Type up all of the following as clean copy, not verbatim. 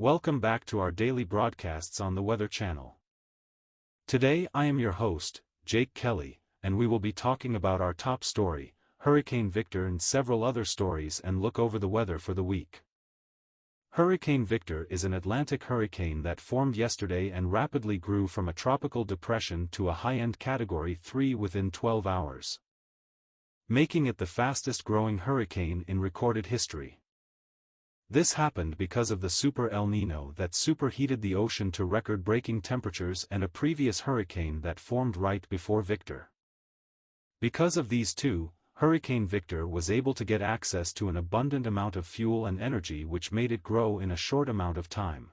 Welcome back to our daily broadcasts on the Weather Channel. Today I am your host, Jake Kelly, and we will be talking about our top story, Hurricane Victor, and several other stories, and look over the weather for the week. Hurricane Victor is an Atlantic hurricane that formed yesterday and rapidly grew from a tropical depression to a high-end Category 3 within 12 hours, making it the fastest-growing hurricane in recorded history. This happened because of the Super El Niño that superheated the ocean to record-breaking temperatures and a previous hurricane that formed right before Victor. Because of these two, Hurricane Victor was able to get access to an abundant amount of fuel and energy, which made it grow in a short amount of time.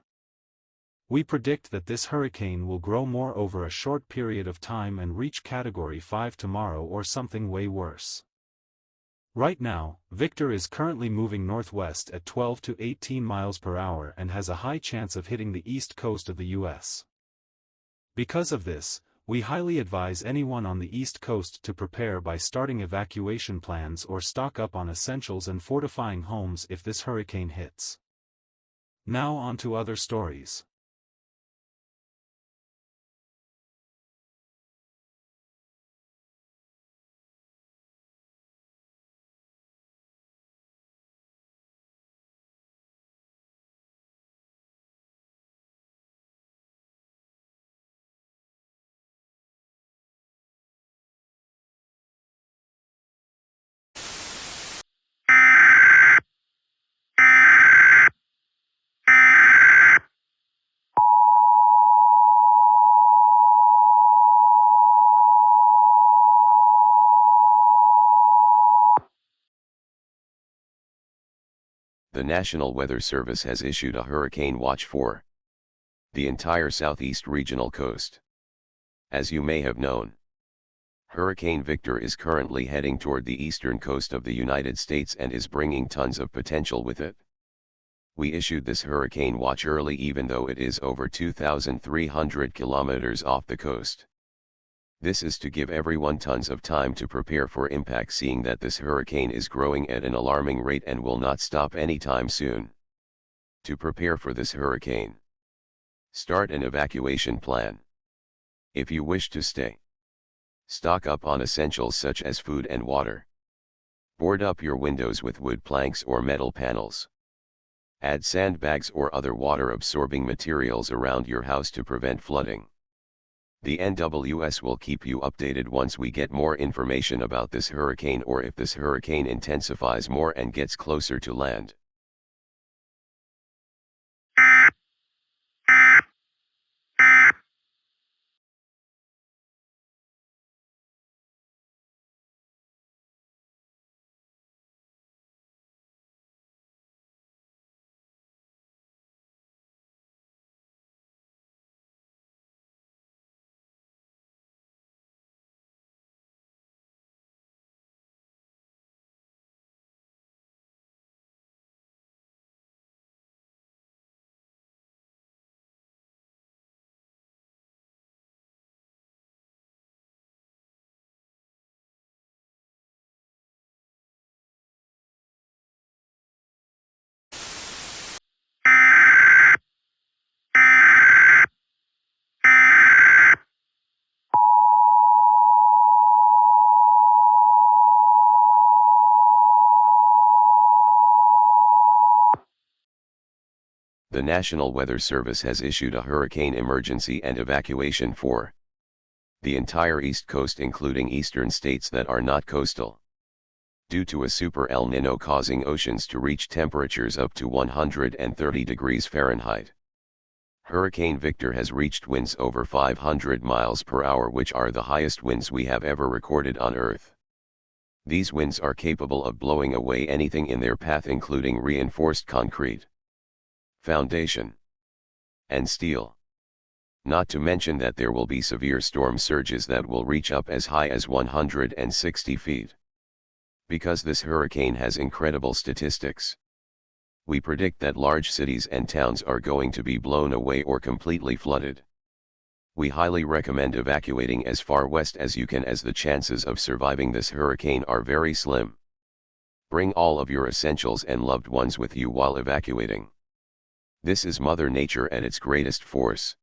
We predict that this hurricane will grow more over a short period of time and reach Category 5 tomorrow or something way worse. Right now, Victor is currently moving northwest at 12 to 18 miles per hour and has a high chance of hitting the east coast of the U.S. Because of this, we highly advise anyone on the East Coast to prepare by starting evacuation plans or stock up on essentials and fortifying homes if this hurricane hits. Now on to other stories. The National Weather Service has issued a hurricane watch for the entire southeast regional coast. As you may have known, Hurricane Victor is currently heading toward the eastern coast of the United States and is bringing tons of potential with it. We issued this hurricane watch early even though it is over 2,300 kilometers off the coast. This is to give everyone tons of time to prepare for impact, seeing that this hurricane is growing at an alarming rate and will not stop anytime soon. To prepare for this hurricane, start an evacuation plan. If you wish to stay, stock up on essentials such as food and water. Board up your windows with wood planks or metal panels. Add sandbags or other water-absorbing materials around your house to prevent flooding. The NWS will keep you updated once we get more information about this hurricane or if this hurricane intensifies more and gets closer to land. The National Weather Service has issued a hurricane emergency and evacuation for the entire East Coast, including eastern states that are not coastal, due to a Super El Niño causing oceans to reach temperatures up to 130 degrees Fahrenheit. Hurricane Victor has reached winds over 500 miles per hour, which are the highest winds we have ever recorded on Earth. These winds are capable of blowing away anything in their path, including reinforced concrete, foundation, and steel. Not to mention that there will be severe storm surges that will reach up as high as 160 feet. Because this hurricane has incredible statistics, we predict that large cities and towns are going to be blown away or completely flooded. We highly recommend evacuating as far west as you can, as the chances of surviving this hurricane are very slim. Bring all of your essentials and loved ones with you while evacuating. This is Mother Nature at its greatest force.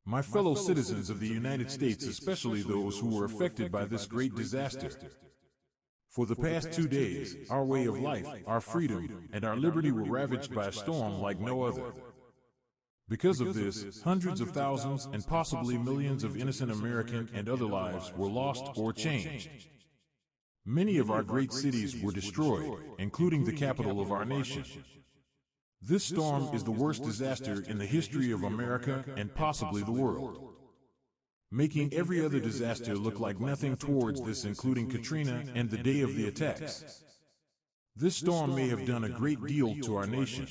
My fellow citizens of the United States, especially those who were affected by this great disaster. For the past 2 days, our way of life, our freedom, and our liberty were ravaged by a storm like no other. Because of this, hundreds of thousands and possibly millions of innocent American and other lives were lost or changed. Many of our great cities were destroyed, including the capital of our nation. This storm is the worst disaster in the history of America and possibly the world, making every other disaster look like nothing towards this, including Katrina and the day of the attacks. This storm may have done a great deal to our nation.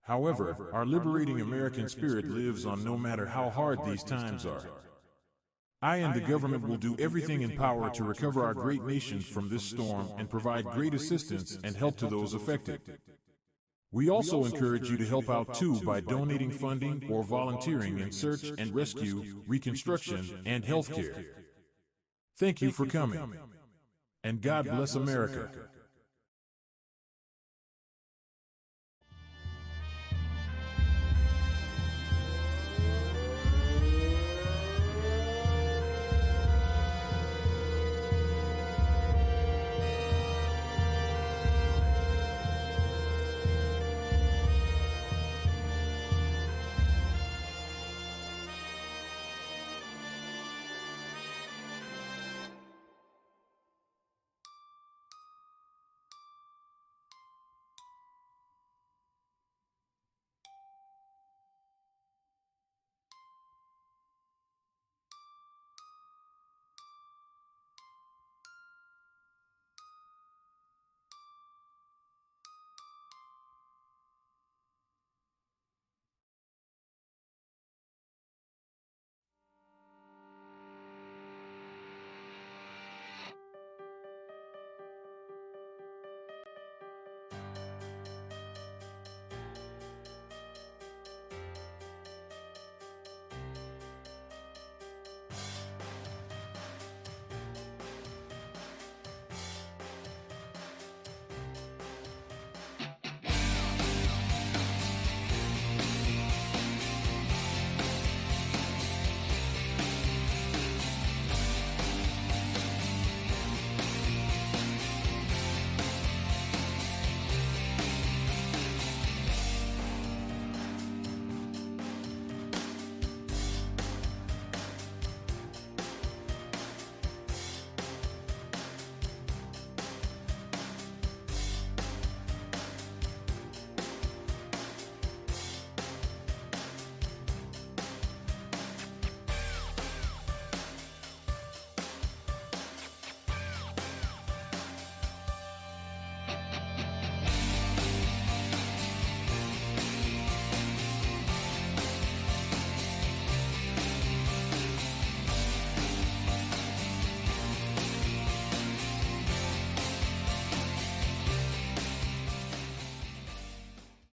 However, our liberating American spirit lives on no matter how hard these times are. I and the government will do everything in power to recover our great nation from this storm and provide great assistance and help to those affected. We also encourage you to help out too by donating funding or volunteering in search and rescue, reconstruction, and healthcare. Thank you for coming. And God bless America.